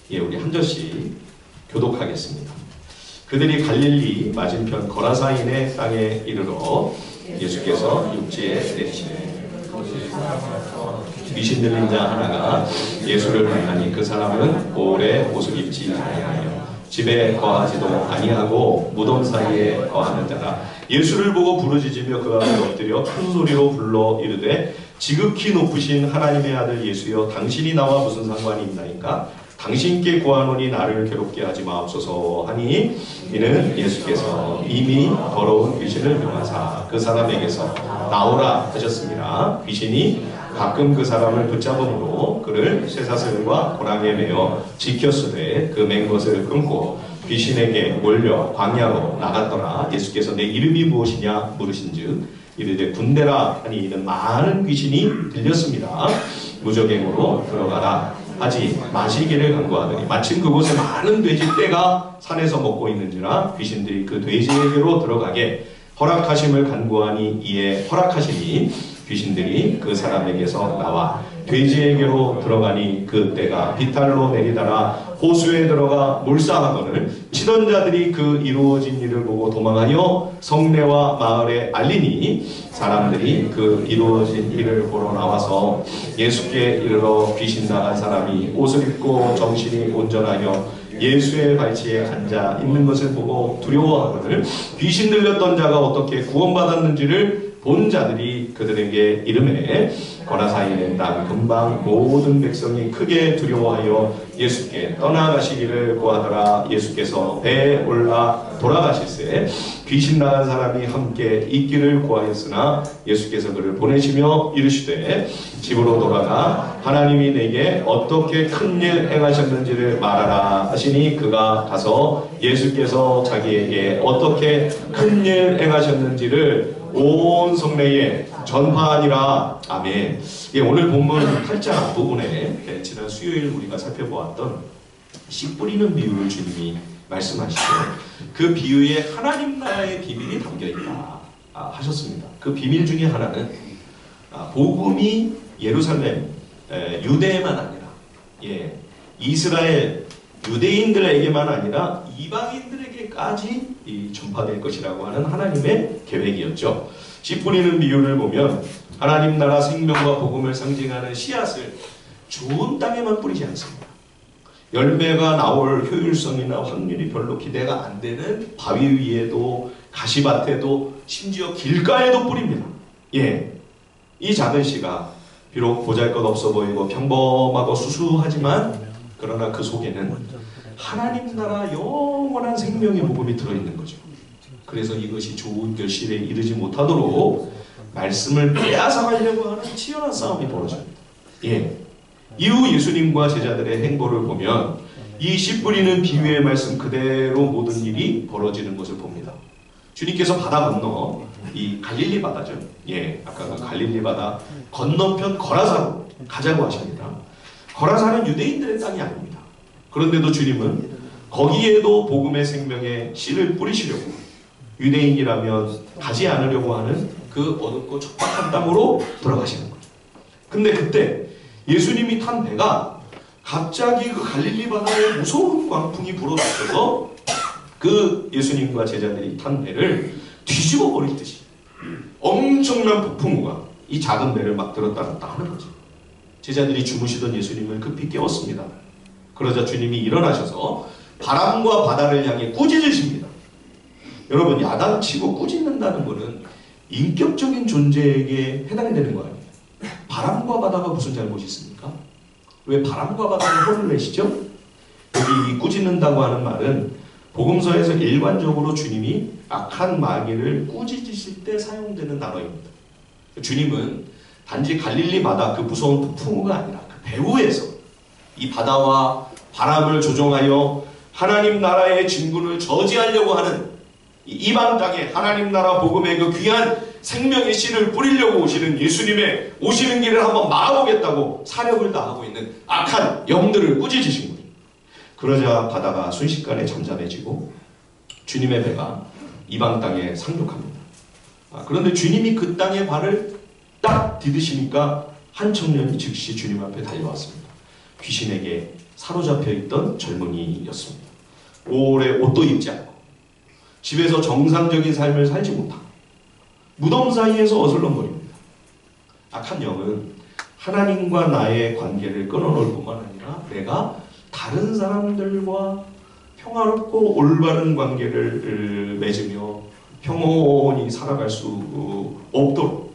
우리 한 절씩 교독하겠습니다. 그들이 갈릴리 맞은편 거라사인의 땅에 이르러 예수께서 육지에 내리시되 귀신 들린 자 하나가 예수를 만나니 그 사람은 오래 옷을 입지 아니하여 집에 거하지도 아니하고 무덤 사이에 거하는 자라. 예수를 보고 부르짖으며 그 앞에 엎드려 큰 소리로 불러 이르되 지극히 높으신 하나님의 아들 예수여, 당신이 나와 무슨 상관이 있나이까? 당신께 구하노니 나를 괴롭게 하지 마옵소서 하니, 이는 예수께서 이미 더러운 귀신을 명하사 그 사람에게서 나오라 하셨습니다. 귀신이 가끔 그 사람을 붙잡음으로 그를 쇠사슬과 고랑에 매어 지켰으되 그 맨 것을 끊고 귀신에게 몰려 광야로 나갔더라. 예수께서 내 이름이 무엇이냐 물으신즉 이르되 군대라 하니, 이는 많은 귀신이 들렸습니다. 무적행으로 들어가라 하지 마시기를 간구하더니 마침 그곳에 많은 돼지 떼가 산에서 먹고 있는지라 귀신들이 그 돼지에게로 들어가게 허락하심을 간구하니 이에 허락하시니 귀신들이 그 사람에게서 나와 돼지에게로 들어가니 그 떼가 비탈로 내리다가 호수에 들어가 몰사하거늘 치던 자들이 그 이루어진 일을 보고 도망하여 성내와 마을에 알리니, 사람들이 그 이루어진 일을 보러 나와서 예수께 이르러 귀신 나간 사람이 옷을 입고 정신이 온전하여 예수의 발치에 앉아 있는 것을 보고 두려워하거늘 귀신 들렸던 자가 어떻게 구원받았는지를 본 자들이 그들에게 이르매, 거라사인의 땅 근방 모든 백성이 크게 두려워하여 예수께 떠나가시기를 구하더라. 예수께서 배에 올라 돌아가실새 귀신 나간 사람이 함께 있기를 구하였으나 예수께서 그를 보내시며 이르시되 집으로 돌아가 하나님이 내게 어떻게 큰 일 행하셨는지를 말하라 하시니, 그가 가서 예수께서 자기에게 어떻게 큰 일 행하셨는지를 온 성내에 전파하니라. 아멘. 오늘 본문 8장 앞부분에 지난 수요일 우리가 살펴보았던 씨 뿌리는 비유를 주님이 말씀하시죠. 그 비유에 하나님 나라의 비밀이 담겨있다 하셨습니다. 그 비밀 중에 하나는 복음이 예루살렘 유대에만 아니라 이스라엘 유대인들에게만 아니라 이방인들에게까지 전파될 것이라고 하는 하나님의 계획이었죠. 씨 뿌리는 비유를 보면 하나님 나라 생명과 복음을 상징하는 씨앗을 좋은 땅에만 뿌리지 않습니다. 열매가 나올 효율성이나 확률이 별로 기대가 안 되는 바위 위에도 가시밭에도 심지어 길가에도 뿌립니다. 이 작은 씨가 비록 보잘것없어 보이고 평범하고 수수하지만 그러나 그 속에는 하나님 나라 영원한 생명의 복음이 들어있는 거죠. 그래서 이것이 좋은 결실에 이르지 못하도록 말씀을 빼앗아가려고 하는 치열한 싸움이 벌어집니다. 이후 예수님과 제자들의 행보를 보면 이 씨 뿌리는 비유의 말씀 그대로 모든 일이 벌어지는 것을 봅니다. 주님께서 바다 건너 이 갈릴리 바다죠. 아까 그 갈릴리 바다 건너편 거라사로 가자고 하십니다. 거라사는 유대인들의 땅이 아닙니다. 그런데도 주님은 거기에도 복음의 생명의 씨를 뿌리시려고, 유대인이라면 가지 않으려고 하는 그 어둡고 척박한 땅으로 들어가시는 거죠. 근데 그때 예수님이 탄 배가 갑자기 그 갈릴리 바다에 무서운 광풍이 불어닥쳐서 그 예수님과 제자들이 탄 배를 뒤집어 버릴 듯이 엄청난 폭풍우가 이 작은 배를 막 들었다 놨다 하는 거죠. 제자들이 주무시던 예수님을 급히 깨웠습니다. 그러자 주님이 일어나셔서 바람과 바다를 향해 꾸짖으십니다. 여러분, 야단치고 꾸짖는다는 것은 인격적인 존재에게 해당이 되는 거 아니에요? 바람과 바다가 무슨 잘못이 있습니까? 왜 바람과 바다를 혼을 내시죠? 여기 이 꾸짖는다고 하는 말은 복음서에서 일반적으로 주님이 악한 마귀를 꾸짖으실 때 사용되는 단어입니다. 주님은 단지 갈릴리 바다 그 무서운 폭풍우가 아니라 그 배후에서 이 바다와 바람을 조종하여 하나님 나라의 진군을 저지하려고 하는 이방 땅에 하나님 나라 복음의 그 귀한 생명의 씨를 뿌리려고 오시는 예수님의 오시는 길을 한번 막아보겠다고 사력을 다하고 있는 악한 영들을 꾸짖으신 거예요. 그러자 바다가 순식간에 잠잠해지고 주님의 배가 이방 땅에 상륙합니다. 그런데 주님이 그 땅에 발을 딱 디디시니까 한 청년이 즉시 주님 앞에 달려왔습니다. 귀신에게 사로잡혀 있던 젊은이였습니다. 오래 옷도 입지 않고 집에서 정상적인 삶을 살지 못하고 무덤 사이에서 어슬렁거립니다. 악한 영은 하나님과 나의 관계를 끊어놓을 뿐만 아니라 내가 다른 사람들과 평화롭고 올바른 관계를 맺으며 평온히 살아갈 수 없도록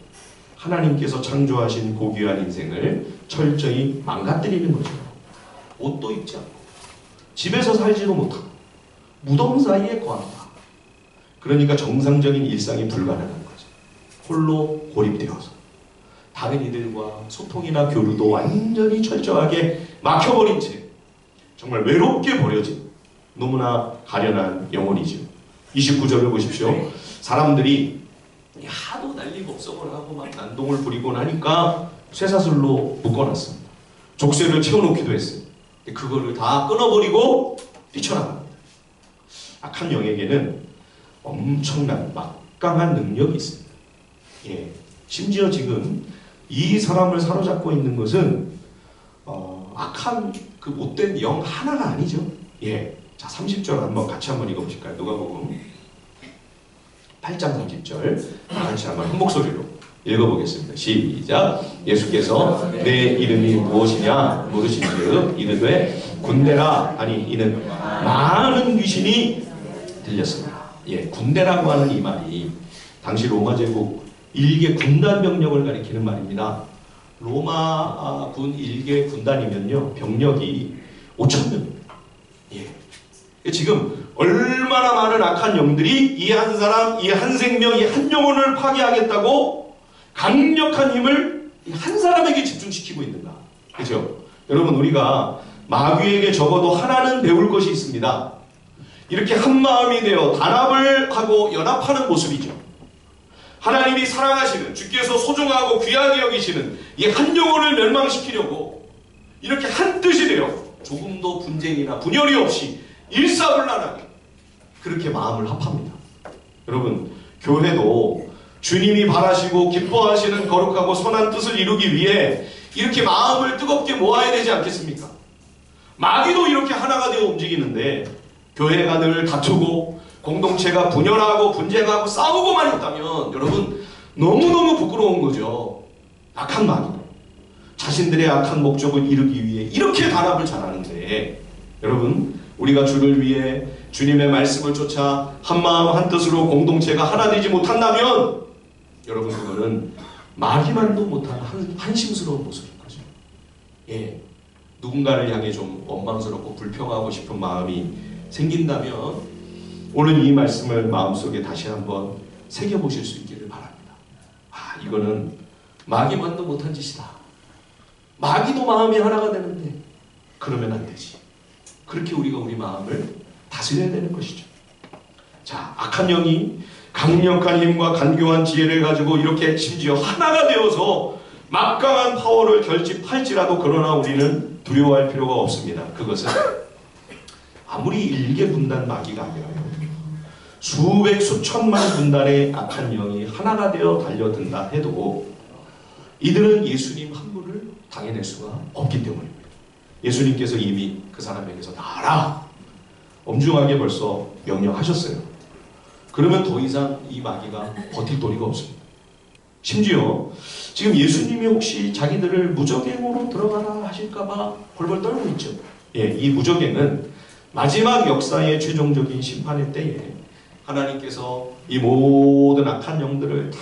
하나님께서 창조하신 고귀한 인생을 철저히 망가뜨리는 거죠. 옷도 입지 않고 집에서 살지도 못하고 무덤 사이에 거한다. 그러니까 정상적인 일상이 불가능한 거죠. 홀로 고립되어서 다른 이들과 소통이나 교류도 완전히 철저하게 막혀버린 채 정말 외롭게 버려진 너무나 가련한 영혼이죠. 29절을 보십시오. 사람들이 하도 난리법석을 하고 막 난동을 부리고 나니까 쇠사슬로 묶어놨습니다. 족쇄를 채워놓기도 했어요. 그거를 다 끊어버리고 뛰쳐나갑니다. 악한 영에게는 엄청난 막강한 능력이 있습니다. 예, 심지어 지금 이 사람을 사로잡고 있는 것은 악한 그 못된 영 하나가 아니죠. 예, 자 30절 한번 같이 한번 읽어보실까요? 누가복음 8장 30절 같이 한번 한 목소리로 읽어보겠습니다. 시작. 예수께서 내 이름이 무엇이냐 물으신즉 이르되 군대라 하니 이는 많은 귀신이 들렸습니다. 예, 군대라고 하는 이 말이 당시 로마 제국 일개 군단 병력을 가리키는 말입니다. 로마 군 일개 군단이면요 병력이 5,000명입니다. 예. 지금 얼마나 많은 악한 영들이 이 한 사람, 이 한 생명, 이 한 영혼을 파괴하겠다고 강력한 힘을 이 한 사람에게 집중시키고 있는가. 그렇죠? 여러분 우리가 마귀에게 적어도 하나는 배울 것이 있습니다. 이렇게 한 마음이 되어 단합을 하고 연합하는 모습이죠. 하나님이 사랑하시는 주께서 소중하고 귀하게 여기시는 이 한 영혼을 멸망시키려고 이렇게 한 뜻이 되어 조금도 분쟁이나 분열이 없이 일사불란하게 그렇게 마음을 합합니다. 여러분 교회도 주님이 바라시고 기뻐하시는 거룩하고 선한 뜻을 이루기 위해 이렇게 마음을 뜨겁게 모아야 되지 않겠습니까? 마귀도 이렇게 하나가 되어 움직이는데 교회가 늘 다투고 공동체가 분열하고 분쟁하고 싸우고만 있다면 여러분 너무너무 부끄러운 거죠. 악한 마귀 자신들의 악한 목적을 이루기 위해 이렇게 단합을 잘하는데 여러분 우리가 주를 위해 주님의 말씀을 쫓아 한마음 한뜻으로 공동체가 하나 되지 못한다면 여러분 그거는 마귀만도 못한 한심스러운 모습인 거죠. 예, 누군가를 향해 좀 원망스럽고 불평하고 싶은 마음이 생긴다면 오늘 이 말씀을 마음속에 다시 한번 새겨보실 수 있기를 바랍니다. 아, 이거는 마귀만도 못한 짓이다. 마귀도 마음이 하나가 되는데 그러면 안 되지. 그렇게 우리가 우리 마음을 다스려야 되는 것이죠. 자, 악한 영이 강력한 힘과 간교한 지혜를 가지고 이렇게 심지어 하나가 되어서 막강한 파워를 결집할지라도 그러나 우리는 두려워할 필요가 없습니다. 그것은 아무리 일개 군단 마귀가 아니라요. 수백 수천만 군단의 악한 영이 하나가 되어 달려든다 해도 이들은 예수님 한 분을 당해낼 수가 없기 때문입니다. 예수님께서 이미 그 사람에게서 나가라 엄중하게 벌써 명령하셨어요. 그러면 더 이상 이 마귀가 버틸 도리가 없습니다. 심지어 지금 예수님이 혹시 자기들을 무적행으로 들어가라 하실까봐 벌벌 떨고 있죠. 예, 이 무적행은 마지막 역사의 최종적인 심판의 때에 하나님께서 이 모든 악한 영들을 다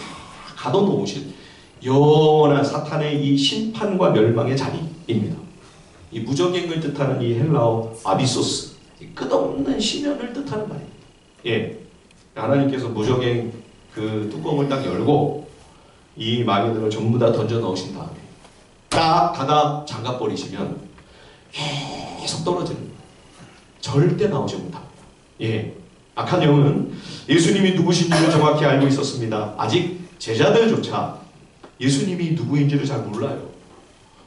가둬놓으신 영원한 사탄의 이 심판과 멸망의 자리입니다. 이 무적행을 뜻하는 이 헬라어 아비소스, 이 끝없는 심연을 뜻하는 말입니다. 예, 하나님께서 무적행 그 뚜껑을 딱 열고 이 마귀들을 전부 다 던져 넣으신 다음에 딱 닫아 잠가 버리시면 계속 떨어지는 거예요. 절대 나오지 못합니다. 예, 악한 영은 예수님이 누구신지를 정확히 알고 있었습니다. 아직 제자들조차 예수님이 누구인지를 잘 몰라요.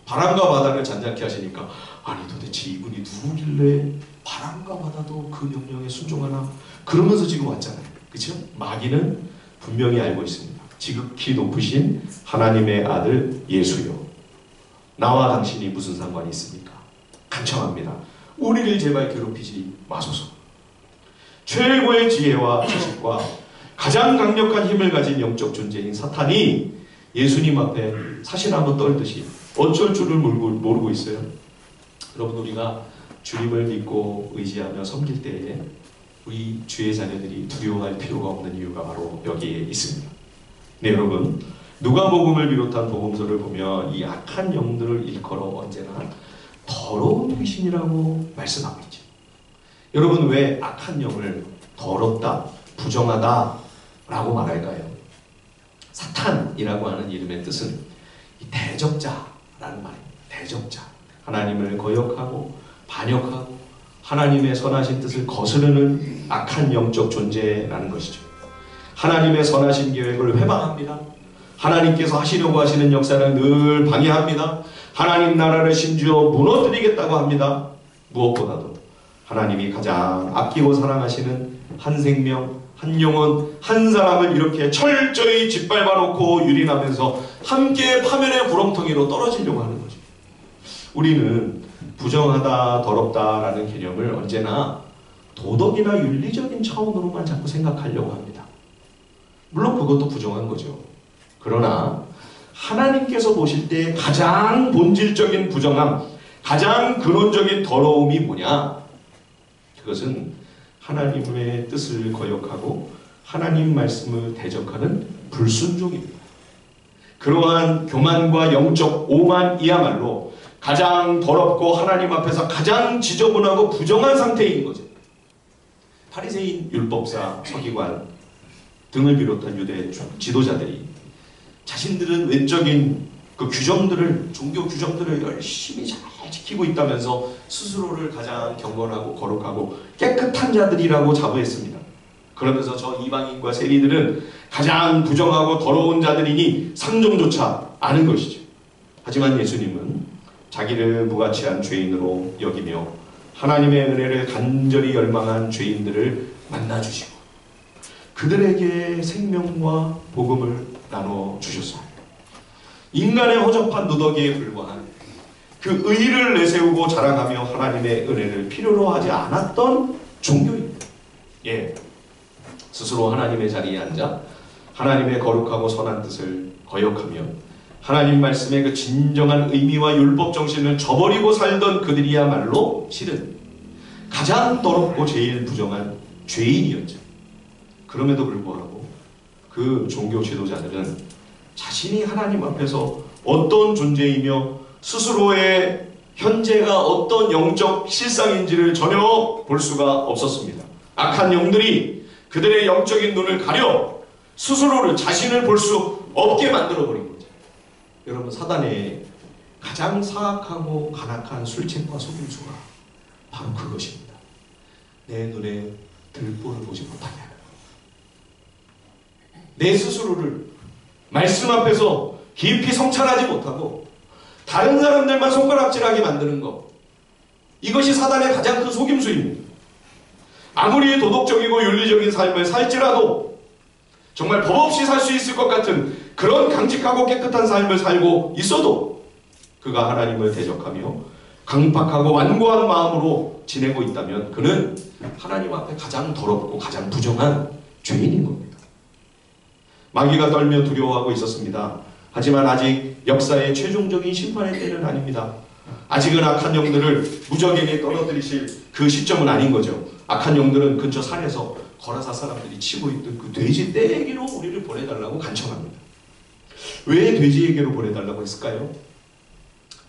바람과 바다를 잔잔케 하시니까 아니 도대체 이분이 누구길래 바람과 바다도 그 명령에 순종하나 그러면서 지금 왔잖아요. 그렇죠? 마귀는 분명히 알고 있습니다. 지극히 높으신 하나님의 아들 예수요. 나와 당신이 무슨 상관이 있습니까? 간청합니다. 우리를 제발 괴롭히지 마소서. 최고의 지혜와 지식과 가장 강력한 힘을 가진 영적 존재인 사탄이 예수님 앞에 사시나무 떨듯이 어쩔 줄을 모르고 있어요. 여러분, 우리가 주님을 믿고 의지하며 섬길 때에 우리 주의 자녀들이 두려워할 필요가 없는 이유가 바로 여기에 있습니다. 네, 여러분, 누가복음을 비롯한 복음서를 보면 이 악한 영들을 일컬어 언제나 더러운 귀신이라고 말씀하고 있죠. 여러분, 왜 악한 영을 더럽다, 부정하다 라고 말할까요? 사탄이라고 하는 이름의 뜻은 이 대적자라는 말입니다. 대적자. 하나님을 거역하고 반역하고 하나님의 선하신 뜻을 거스르는 악한 영적 존재라는 것이죠. 하나님의 선하신 계획을 회방합니다. 하나님께서 하시려고 하시는 역사를 늘 방해합니다. 하나님 나라를 심지어 무너뜨리겠다고 합니다. 무엇보다도 하나님이 가장 아끼고 사랑하시는 한 생명, 한 영혼, 한 사람을 이렇게 철저히 짓밟아 놓고 유린하면서 함께 파멸의 구렁텅이로 떨어지려고 하는 거죠. 우리는 부정하다, 더럽다라는 개념을 언제나 도덕이나 윤리적인 차원으로만 자꾸 생각하려고 합니다. 물론 그것도 부정한 거죠. 그러나 하나님께서 보실 때 가장 본질적인 부정함, 가장 근원적인 더러움이 뭐냐? 그것은 하나님의 뜻을 거역하고 하나님 말씀을 대적하는 불순종입니다. 그러한 교만과 영적 오만이야말로 가장 더럽고 하나님 앞에서 가장 지저분하고 부정한 상태인 거죠. 바리새인, 율법사, 서기관 등을 비롯한 유대 지도자들이 자신들은 외적인 그 규정들을, 종교 규정들을 열심히 잘 지키고 있다면서 스스로를 가장 경건하고 거룩하고 깨끗한 자들이라고 자부했습니다. 그러면서 저 이방인과 세리들은 가장 부정하고 더러운 자들이니 상종조차 않은 것이죠. 하지만 예수님은 자기를 무가치한 죄인으로 여기며 하나님의 은혜를 간절히 열망한 죄인들을 만나주시고 그들에게 생명과 복음을 나눠주셨습니다. 인간의 허접한 누더기에 불과한 그 의를 내세우고 자랑하며 하나님의 은혜를 필요로 하지 않았던 종교입니다. 예, 스스로 하나님의 자리에 앉아 하나님의 거룩하고 선한 뜻을 거역하며 하나님 말씀의 그 진정한 의미와 율법 정신을 저버리고 살던 그들이야말로 실은 가장 더럽고 제일 부정한 죄인이었죠. 그럼에도 불구하고 그 종교 지도자들은 자신이 하나님 앞에서 어떤 존재이며 스스로의 현재가 어떤 영적 실상인지를 전혀 볼 수가 없었습니다. 악한 영들이 그들의 영적인 눈을 가려 스스로를, 자신을 볼 수 없게 만들어버린 거죠. 여러분, 사단의 가장 사악하고 간악한 술책과 속임수가 바로 그것입니다. 내 눈에 들보를 보지 못하게 하는 것. 내 스스로를 말씀 앞에서 깊이 성찰하지 못하고 다른 사람들만 손가락질하게 만드는 것. 이것이 사단의 가장 큰 속임수입니다. 아무리 도덕적이고 윤리적인 삶을 살지라도 정말 법 없이 살 수 있을 것 같은 그런 강직하고 깨끗한 삶을 살고 있어도 그가 하나님을 대적하며 강박하고 완고한 마음으로 지내고 있다면 그는 하나님 앞에 가장 더럽고 가장 부정한 죄인인 겁니다. 마귀가 떨며 두려워하고 있었습니다. 하지만 아직 역사의 최종적인 심판의 때는 아닙니다. 아직은 악한 영들을 무적에게 떨어뜨리실 그 시점은 아닌 거죠. 악한 영들은 근처 산에서 거라사 사람들이 치고 있던 그 돼지 떼에게로 우리를 보내달라고 간청합니다. 왜 돼지에게로 보내달라고 했을까요?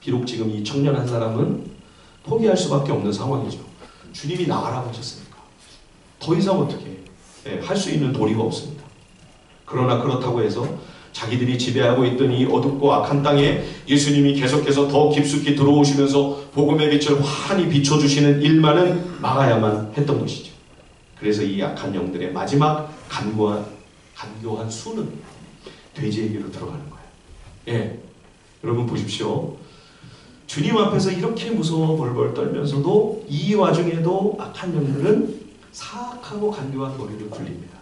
비록 지금 이 청년 한 사람은 포기할 수밖에 없는 상황이죠. 주님이 나가라고 하셨으니까 더 이상 어떻게 할 수 있는 도리가 없습니다. 그러나 그렇다고 해서 자기들이 지배하고 있던 이 어둡고 악한 땅에 예수님이 계속해서 더 깊숙이 들어오시면서 복음의 빛을 환히 비춰주시는 일만은 막아야만 했던 것이죠. 그래서 이 악한 영들의 마지막 간교한 수는 돼지에게로 들어가는 거예요. 예, 여러분 보십시오. 주님 앞에서 이렇게 무서워 벌벌 떨면서도 이 와중에도 악한 영들은 사악하고 간교한 머리를 굴립니다.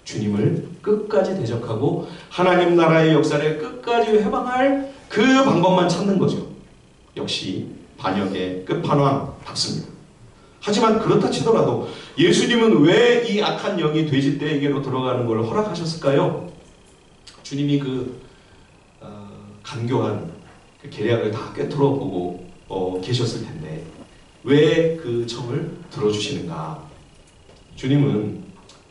주님을 끝까지 대적하고 하나님 나라의 역사를 끝까지 회방할 그 방법만 찾는 거죠. 역시 반역의 끝판왕답습니다. 하지만 그렇다 치더라도 예수님은 왜 이 악한 영이 돼지떼에게로 들어가는 걸 허락하셨을까요? 주님이 간교한 계략을 다 꿰뚫어 보고 계셨을 텐데 왜 그 청을 들어주시는가? 주님은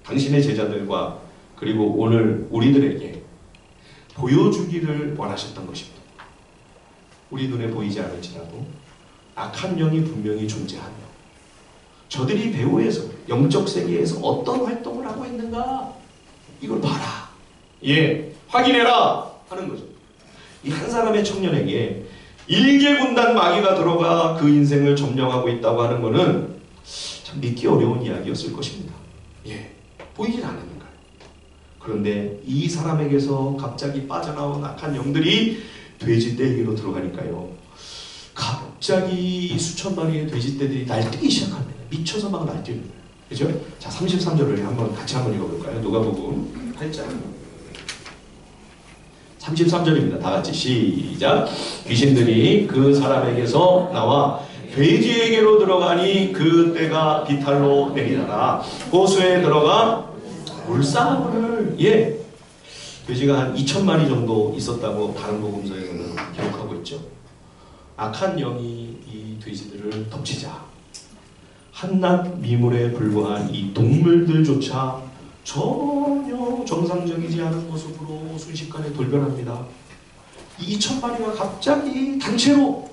당신의 제자들과 그리고 오늘 우리들에게 보여주기를 원하셨던 것입니다. 우리 눈에 보이지 않을지라도 악한 영이 분명히 존재하며 저들이 배후에서 영적 세계에서 어떤 활동을 하고 있는가 이걸 봐라, 확인해라 하는 거죠. 이 한 사람의 청년에게 일개군단 마귀가 들어가 그 인생을 점령하고 있다고 하는 것은 참 믿기 어려운 이야기였을 것입니다. 보이질 않으니까요. 그런데 이 사람에게서 갑자기 빠져나온 악한 영들이 돼지떼에게로 들어가니까요. 갑자기 수천 마리의 돼지떼들이 날뛰기 시작합니다. 미쳐서 막 날뛰는 거예요. 그죠? 자, 33절을 같이 한번 읽어볼까요? 누가복음 8장 33절입니다. 다 같이 시작. 귀신들이 그 사람에게서 나와 돼지에게로 들어가니 그 떼가 비탈로 내리다가 호수에 들어가 물싸움을 돼지가 한 2,000마리 정도 있었다고 다른 복음서에서는 기록하고 있죠. 악한 영이 이 돼지들을 덮치자 한낱 미물에 불과한 이 동물들조차 전혀 정상적이지 않은 모습으로 순식간에 돌변합니다. 2,000마리가 갑자기 단체로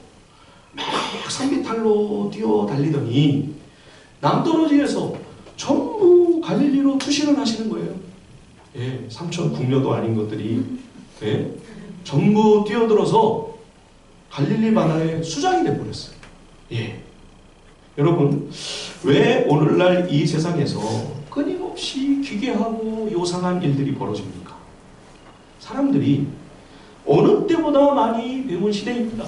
막 산비탈로 뛰어달리더니 남떨어지에서 전부 갈릴리로 투신을 하시는 거예요. 삼천 궁녀도 아닌 것들이 전부 뛰어들어서 갈릴리 바다에 수장이 되어버렸어요. 여러분, 왜 오늘날 이 세상에서 끊임없이 기괴하고 요상한 일들이 벌어집니까? 사람들이 어느 때보다 많이 배운 시대입니다.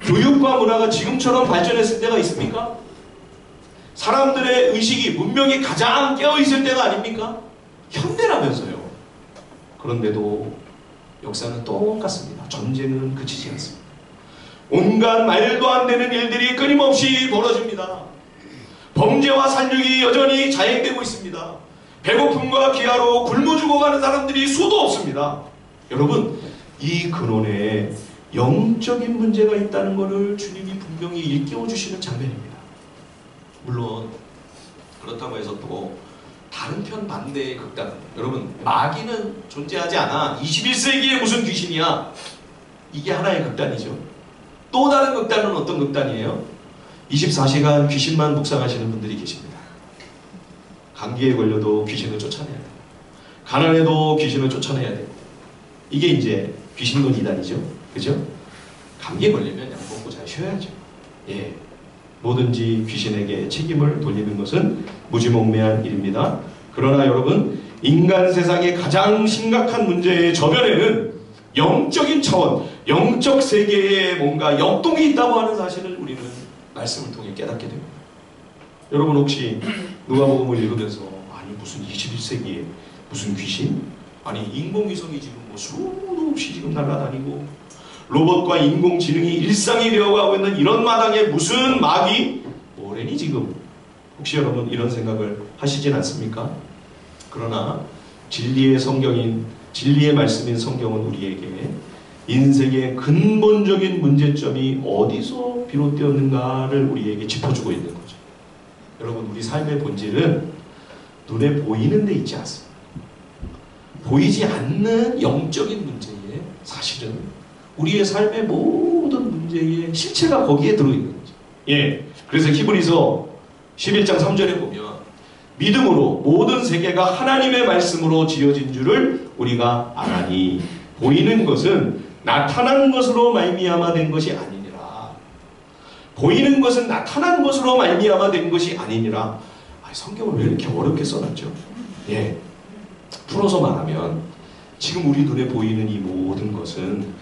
교육과 문화가 지금처럼 발전했을 때가 있습니까? 사람들의 의식이 문명이 가장 깨어있을 때가 아닙니까? 현대라면서요. 그런데도 역사는 똑같습니다. 전쟁은 그치지 않습니다. 온갖 말도 안 되는 일들이 끊임없이 벌어집니다. 범죄와 살육이 여전히 자행되고 있습니다. 배고픔과 기아로 굶어 죽어가는 사람들이 수도 없습니다. 여러분, 이 근원에 영적인 문제가 있다는 것을 주님이 분명히 일깨워 주시는 장면입니다. 물론 그렇다고 해서 또 다른 편 반대의 극단, 여러분, 마귀는 존재하지 않아, 21세기에 무슨 귀신이야, 이게 하나의 극단이죠. 또 다른 극단은 어떤 극단이에요? 24시간 귀신만 묵상하시는 분들이 계십니다. 감기에 걸려도 귀신을 쫓아내야 돼요. 가난해도 귀신을 쫓아내야 돼요. 이게 이제 귀신론 이단이죠. 그죠? 감기에 걸리면 약 먹고 잘 쉬어야죠. 뭐든지 귀신에게 책임을 돌리는 것은 무지몽매한 일입니다. 그러나 여러분, 인간 세상의 가장 심각한 문제의 저변에는 영적인 차원, 영적 세계에 뭔가 역동이 있다고 하는 사실을 우리는 말씀을 통해 깨닫게 됩니다. 여러분, 혹시 누가복음을 읽으면서 아니 무슨 21세기에 무슨 귀신? 아니 인공위성이 지금 뭐 수도 없이 지금 날아다니고 로봇과 인공지능이 일상이 되어가고 있는 이런 마당에 무슨 마귀? 뭐래니 지금? 혹시 여러분 이런 생각을 하시진 않습니까? 그러나 진리의 성경인, 진리의 말씀인 성경은 우리에게 인생의 근본적인 문제점이 어디서 비롯되었는가를 우리에게 짚어주고 있는 거죠. 여러분, 우리 삶의 본질은 눈에 보이는 데 있지 않습니다. 보이지 않는 영적인 문제에 사실은 우리의 삶의 모든 문제의 실체가 거기에 들어있는 거죠. 그래서 히브리서 11장 3절에 보면 믿음으로 모든 세계가 하나님의 말씀으로 지어진 줄을 우리가 알아니 보이는 것은 나타난 것으로 말미암아 된 것이 아니니라. 보이는 것은 나타난 것으로 말미암아 된 것이 아니니라. 성경을 왜 이렇게 어렵게 써놨죠? 풀어서 말하면 지금 우리 눈에 보이는 이 모든 것은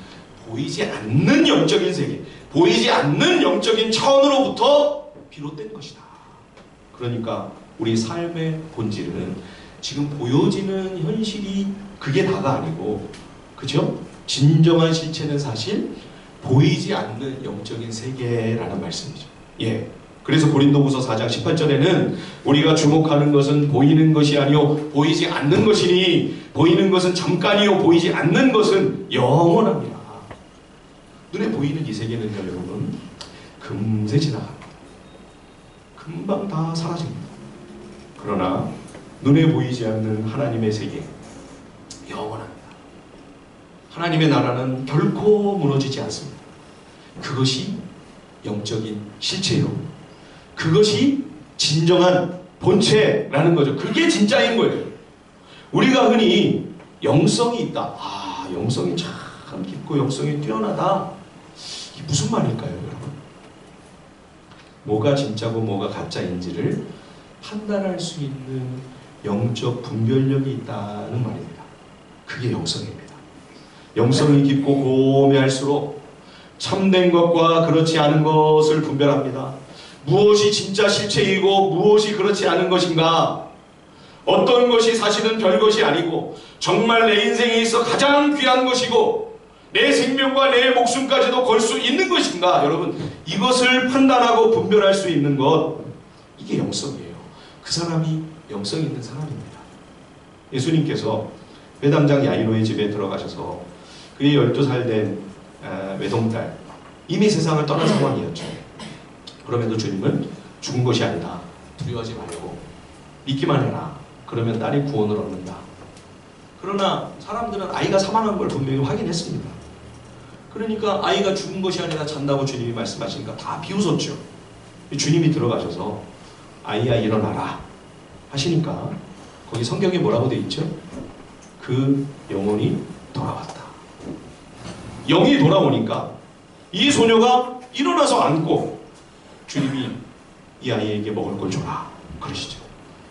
보이지 않는 영적인 세계, 보이지 않는 영적인 차원으로부터 비롯된 것이다. 그러니까 우리 삶의 본질은 지금 보여지는 현실이 그게 다가 아니고, 그죠? 진정한 실체는 사실 보이지 않는 영적인 세계라는 말씀이죠. 예. 그래서 고린도후서 4장 18절에는 우리가 주목하는 것은 보이는 것이 아니요 보이지 않는 것이니 보이는 것은 잠깐이요 보이지 않는 것은 영원합니다. 눈에 보이는 이 세계는요 여러분 금세 지나갑니다. 금방 다 사라집니다. 그러나 눈에 보이지 않는 하나님의 세계 영원합니다. 하나님의 나라는 결코 무너지지 않습니다. 그것이 영적인 실체요. 그것이 진정한 본체라는 거죠. 그게 진짜인 거예요. 우리가 흔히 영성이 있다. 아, 영성이 참 깊고 영성이 뛰어나다. 이게 무슨 말일까요, 여러분? 뭐가 진짜고 뭐가 가짜인지를 판단할 수 있는 영적 분별력이 있다는 말입니다. 그게 영성입니다. 영성이 깊고 고매할수록 참된 것과 그렇지 않은 것을 분별합니다. 무엇이 진짜 실체이고 무엇이 그렇지 않은 것인가? 어떤 것이 사실은 별것이 아니고 정말 내 인생에 있어 가장 귀한 것이고 내 생명과 내 목숨까지도 걸 수 있는 것인가? 여러분 이것을 판단하고 분별할 수 있는 것 이게 영성이에요. 그 사람이 영성 있는 사람입니다. 예수님께서 회당장 야이로의 집에 들어가셔서 그의 12살 된 외동딸 이미 세상을 떠난 상황이었죠. 그럼에도 주님은 죽은 것이 아니다. 두려워하지 말고 믿기만 해라. 그러면 딸이 구원을 얻는다. 그러나 사람들은 아이가 사망한 걸 분명히 확인했습니다. 그러니까 아이가 죽은 것이 아니라 잔다고 주님이 말씀하시니까 다 비웃었죠. 주님이 들어가셔서 아이야 일어나라 하시니까 거기 성경에 뭐라고 되어 있죠? 그 영혼이 돌아왔다. 영이 돌아오니까 이 소녀가 일어나서 앉고 주님이 이 아이에게 먹을 걸 줘라 그러시죠.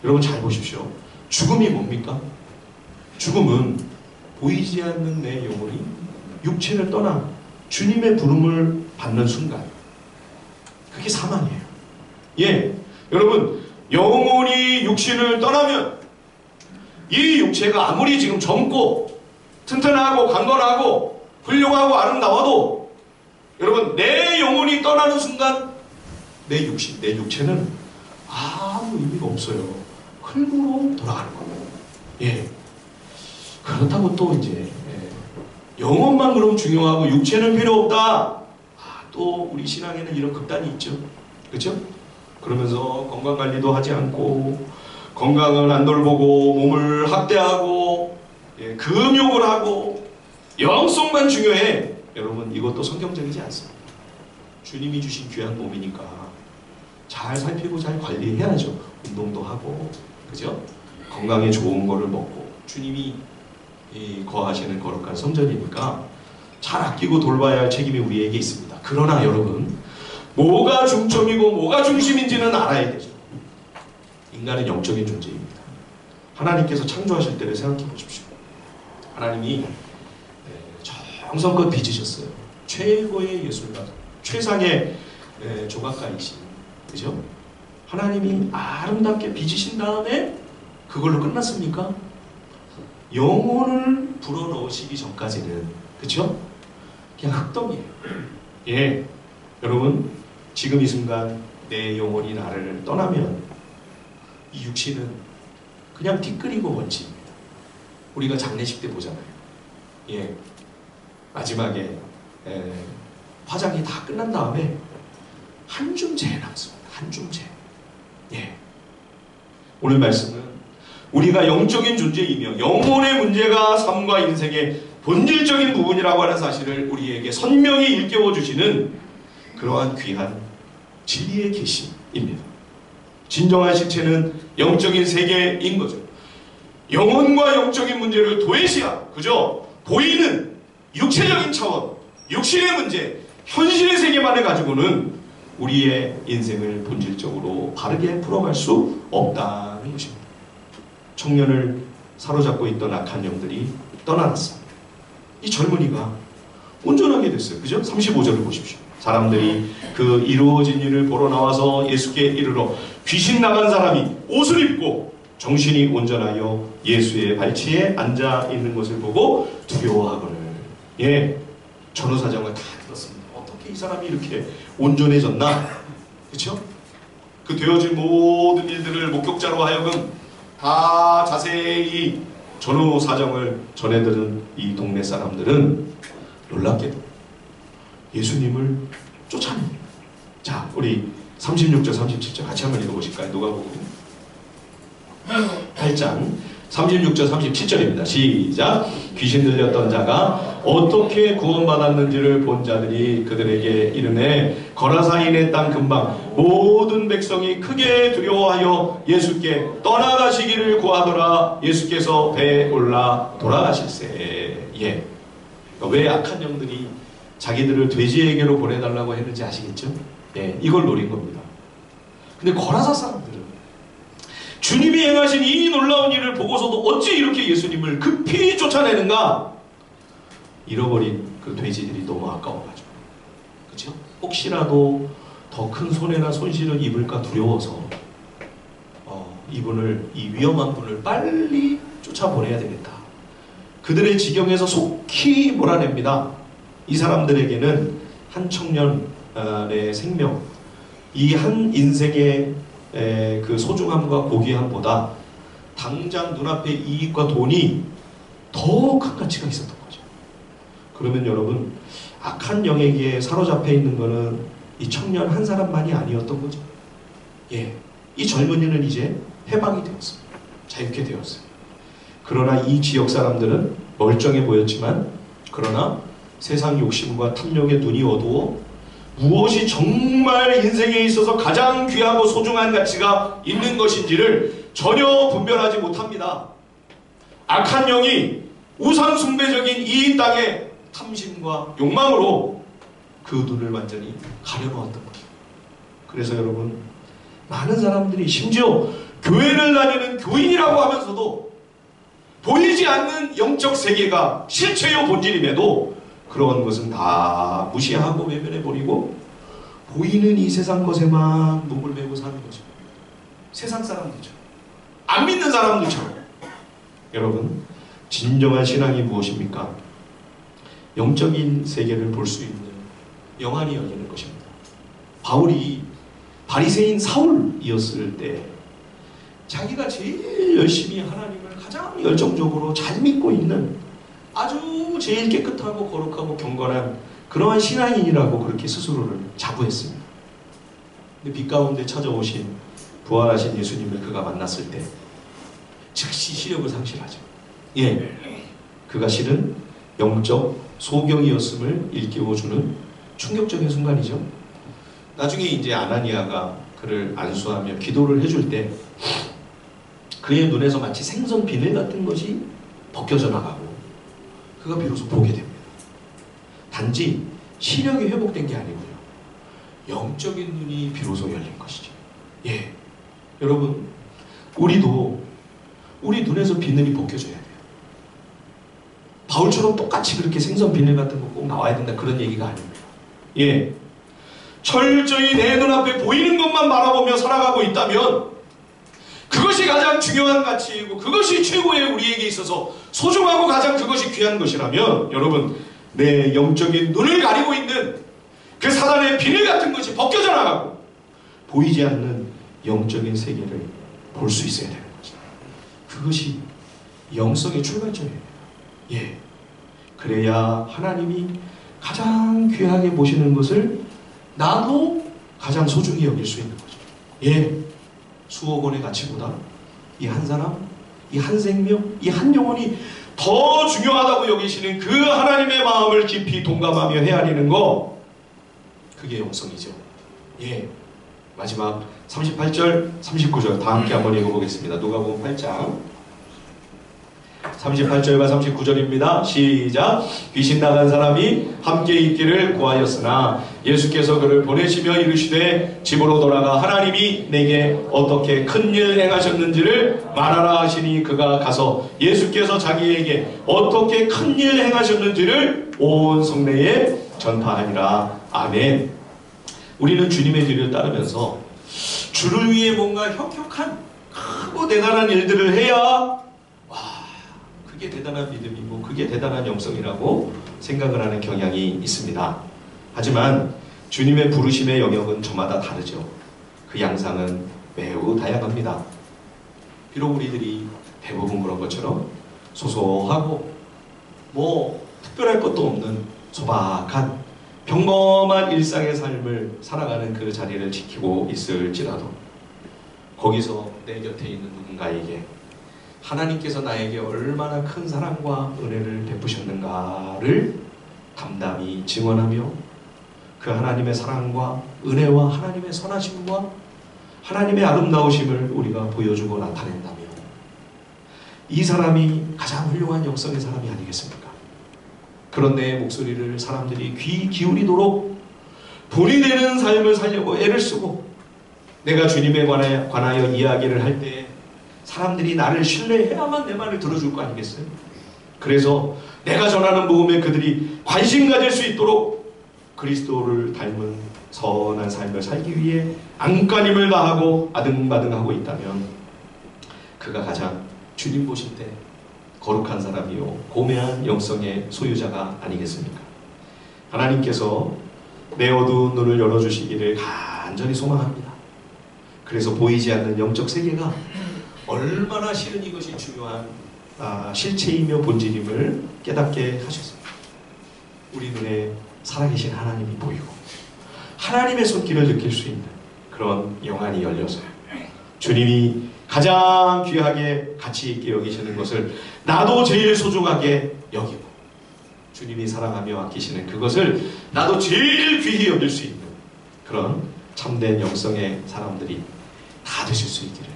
여러분 잘 보십시오. 죽음이 뭡니까? 죽음은 보이지 않는 내 영혼이 육체를 떠나 주님의 부름을 받는 순간 그게 사망이에요. 예, 여러분 영혼이 육신을 떠나면 이 육체가 아무리 지금 젊고 튼튼하고 강건하고 훌륭하고 아름다워도 여러분 내 영혼이 떠나는 순간 내 육신, 내 육체는 아무 의미가 없어요. 흙으로 돌아가는 겁니다. 예. 그렇다고 또 이제 영혼만 그럼 중요하고 육체는 필요 없다. 아, 또 우리 신앙에는 이런 극단이 있죠. 그렇죠? 그러면서 건강관리도 하지 않고 건강을 안 돌보고 몸을 학대하고 금욕을 하고 영성만 중요해. 여러분 이것도 성경적이지 않습니다. 주님이 주신 귀한 몸이니까 잘 살피고 잘 관리해야죠. 운동도 하고 그죠? 건강에 좋은 거를 먹고 주님이 거하시는 거룩한 성전이니까 잘 아끼고 돌봐야 할 책임이 우리에게 있습니다. 그러나 여러분 뭐가 중점이고 뭐가 중심인지는 알아야 되죠. 인간은 영적인 존재입니다. 하나님께서 창조하실 때를 생각해 보십시오. 하나님이 정성껏 빚으셨어요. 최고의 예술가, 최상의 조각가이신 그죠? 하나님이 아름답게 빚으신 다음에 그걸로 끝났습니까? 영혼을 불어넣으시기 전까지는 그쵸? 그냥 흙덩이에요. 예, 여러분 지금 이 순간 내 영혼이 나를 떠나면 이 육신은 그냥 티끌이고 먼지입니다. 우리가 장례식 때 보잖아요. 예, 마지막에 화장이 다 끝난 다음에 한 줌재 남습니다. 한 줌재. 예. 오늘 말씀은 우리가 영적인 존재이며 영혼의 문제가 삶과 인생의 본질적인 부분이라고 하는 사실을 우리에게 선명히 일깨워 주시는 그러한 귀한 진리의 계시입니다. 진정한 실체는 영적인 세계인 거죠. 영혼과 영적인 문제를 도외시한 그죠? 보이는 육체적인 차원, 육신의 문제, 현실의 세계만을 가지고는 우리의 인생을 본질적으로 바르게 풀어갈 수 없다는 것입니다. 청년을 사로잡고 있던 악한 영들이 떠나갔습니다. 이 젊은이가 온전하게 됐어요. 그죠? 35절을 보십시오. 사람들이 그 이루어진 일을 보러 나와서 예수께 이르러 귀신 나간 사람이 옷을 입고 정신이 온전하여 예수의 발치에 앉아 있는 것을 보고 두려워하거늘. 예, 전후 사정을 다 들었습니다. 어떻게 이 사람이 이렇게 온전해졌나? 그렇죠? 그 되어진 모든 일들을 목격자로 하여금 다 자세히 전후 사정을 전해들은 이 동네 사람들은 놀랍게도 예수님을 쫓아냅니다. 자, 우리 36절, 37절 같이 한번 읽어보실까요? 누가복음 8장 36절, 37절입니다. 시작! 귀신 들렸던 자가 어떻게 구원받았는지를 본 자들이 그들에게 이르매 거라사인의 땅 근방 모든 백성이 크게 두려워하여 예수께 떠나가시기를 구하더라. 예수께서 배에 올라 돌아가실세. 예. 왜 악한 영들이 자기들을 돼지에게로 보내달라고 했는지 아시겠죠? 예, 이걸 노린 겁니다. 근데 거라사 사람들은 주님이 행하신 이 놀라운 일을 보고서도 어찌 이렇게 예수님을 급히 쫓아내는가? 잃어버린 그 돼지들이 너무 아까워가지고, 그렇죠? 혹시라도 더 큰 손해나 손실을 입을까 두려워서 이분을, 이 위험한 분을 빨리 쫓아보내야 되겠다. 그들의 지경에서 속히 몰아냅니다. 이 사람들에게는 한 청년의 생명, 이 한 인생의 그 소중함과 고귀함보다 당장 눈앞의 이익과 돈이 더 큰 가치가 있었던 거죠. 그러면 여러분, 악한 영에게 사로잡혀 있는 것은 이 청년 한 사람만이 아니었던 거죠. 예, 이 젊은이는 이제 해방이 되었습니다. 자유케 되었어요. 그러나 이 지역 사람들은 멀쩡해 보였지만, 그러나 세상 욕심과 탐욕에 눈이 어두워 무엇이 정말 인생에 있어서 가장 귀하고 소중한 가치가 있는 것인지를 전혀 분별하지 못합니다. 악한 영이 우상 숭배적인 이 땅의 탐심과 욕망으로 그 눈을 완전히 가려놓았던 거죠. 그래서 여러분, 많은 사람들이 심지어 교회를 다니는 교인이라고 하면서도 보이지 않는 영적 세계가 실체요 본질임에도 그런 것은 다 무시하고 외면해버리고 보이는 이 세상 것에만 목을 메고 사는 거죠. 세상 사람들처럼, 안 믿는 사람들처럼. 여러분, 진정한 신앙이 무엇입니까? 영적인 세계를 볼 수 있는 영안이 열리는 것입니다. 바울이 바리새인 사울이었을 때 자기가 제일 열심히 하나님을 가장 열정적으로 잘 믿고 있는 아주 제일 깨끗하고 거룩하고 경건한 그러한 신앙인이라고 그렇게 스스로를 자부했습니다. 근데 빛 가운데 찾아오신 부활하신 예수님을 그가 만났을 때 즉시 시력을 상실하죠. 예, 그가 실은 영적 소경이었음을 일깨워주는 충격적인 순간이죠. 나중에 이제 아나니아가 그를 안수하며 기도를 해줄 때 그의 눈에서 마치 생선 비늘 같은 것이 벗겨져 나가고 그가 비로소 보게 됩니다. 단지 시력이 회복된 게 아니고요, 영적인 눈이 비로소 열린 것이죠. 예, 여러분, 우리도 우리 눈에서 비늘이 벗겨져야 돼요. 바울처럼 똑같이 그렇게 생선 비늘 같은 거 꼭 나와야 된다, 그런 얘기가 아닙니다. 예, 철저히 내 눈앞에 보이는 것만 바라보며 살아가고 있다면 그것이 가장 중요한 가치이고 그것이 최고의 우리에게 있어서 소중하고 가장 그것이 귀한 것이라면, 여러분, 내 영적인 눈을 가리고 있는 그 사단의 비늘 같은 것이 벗겨져 나가고 보이지 않는 영적인 세계를 볼 수 있어야 되는 거죠. 그것이 영성의 출발점이에요. 예, 그래야 하나님이 가장 귀하게 보시는 것을 나도 가장 소중히 여길 수 있는 거죠. 예, 수억 원의 가치보다 이 한 사람, 이 한 생명, 이 한 영혼이 더 중요하다고 여기시는 그 하나님의 마음을 깊이 동감하며 헤아리는 거, 그게 영성이죠. 예, 마지막 38절, 39절 다 함께 한번 읽어보겠습니다. 누가복음 8장 38절과 39절입니다. 시작! 귀신 나간 사람이 함께 있기를 구하였으나 예수께서 그를 보내시며 이르시되 집으로 돌아가 하나님이 내게 어떻게 큰 일 행하셨는지를 말하라 하시니 그가 가서 예수께서 자기에게 어떻게 큰 일 행하셨는지를 온 성내에 전파하니라. 아멘. 우리는 주님의 뒤를 따르면서 주를 위해 뭔가 혁혁한 크고 대단한 일들을 해야 그게 대단한 믿음이고 그게 대단한 영성이라고 생각을 하는 경향이 있습니다. 하지만 주님의 부르심의 영역은 저마다 다르죠. 그 양상은 매우 다양합니다. 비록 우리들이 대부분 그런 것처럼 소소하고 뭐 특별할 것도 없는 소박한 평범한 일상의 삶을 살아가는 그 자리를 지키고 있을지라도 거기서 내 곁에 있는 누군가에게 하나님께서 나에게 얼마나 큰 사랑과 은혜를 베푸셨는가를 담담히 증언하며 그 하나님의 사랑과 은혜와 하나님의 선하심과 하나님의 아름다우심을 우리가 보여주고 나타낸다면 이 사람이 가장 훌륭한 영성의 사람이 아니겠습니까? 그런 내 목소리를 사람들이 귀 기울이도록 본이 되는 삶을 살려고 애를 쓰고 내가 주님에 관하여 이야기를 할 때 사람들이 나를 신뢰해야만 내 말을 들어줄 거 아니겠어요? 그래서 내가 전하는 복음에 그들이 관심 가질 수 있도록 그리스도를 닮은 선한 삶을 살기 위해 안간힘을 다하고 아등바등하고 있다면 그가 가장 주님 보실 때 거룩한 사람이요 고매한 영성의 소유자가 아니겠습니까? 하나님께서 내 어두운 눈을 열어주시기를 간절히 소망합니다. 그래서 보이지 않는 영적 세계가 얼마나 실은 이것이 중요한 실체이며 본질임을 깨닫게 하셨습니다. 우리 눈에 살아계신 하나님이 보이고 하나님의 손길을 느낄 수 있는 그런 영안이 열려서 주님이 가장 귀하게 가치 있게 여기시는 것을 나도 제일 소중하게 여기고 주님이 사랑하며 아끼시는 그것을 나도 제일 귀히 여길 수 있는 그런 참된 영성의 사람들이 다 되실 수 있기를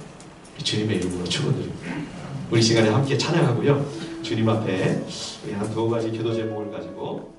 주님의 이름으로 축원드립니다. 우리 시간에 함께 찬양하고요. 주님 앞에 우리 한 두 가지 기도 제목을 가지고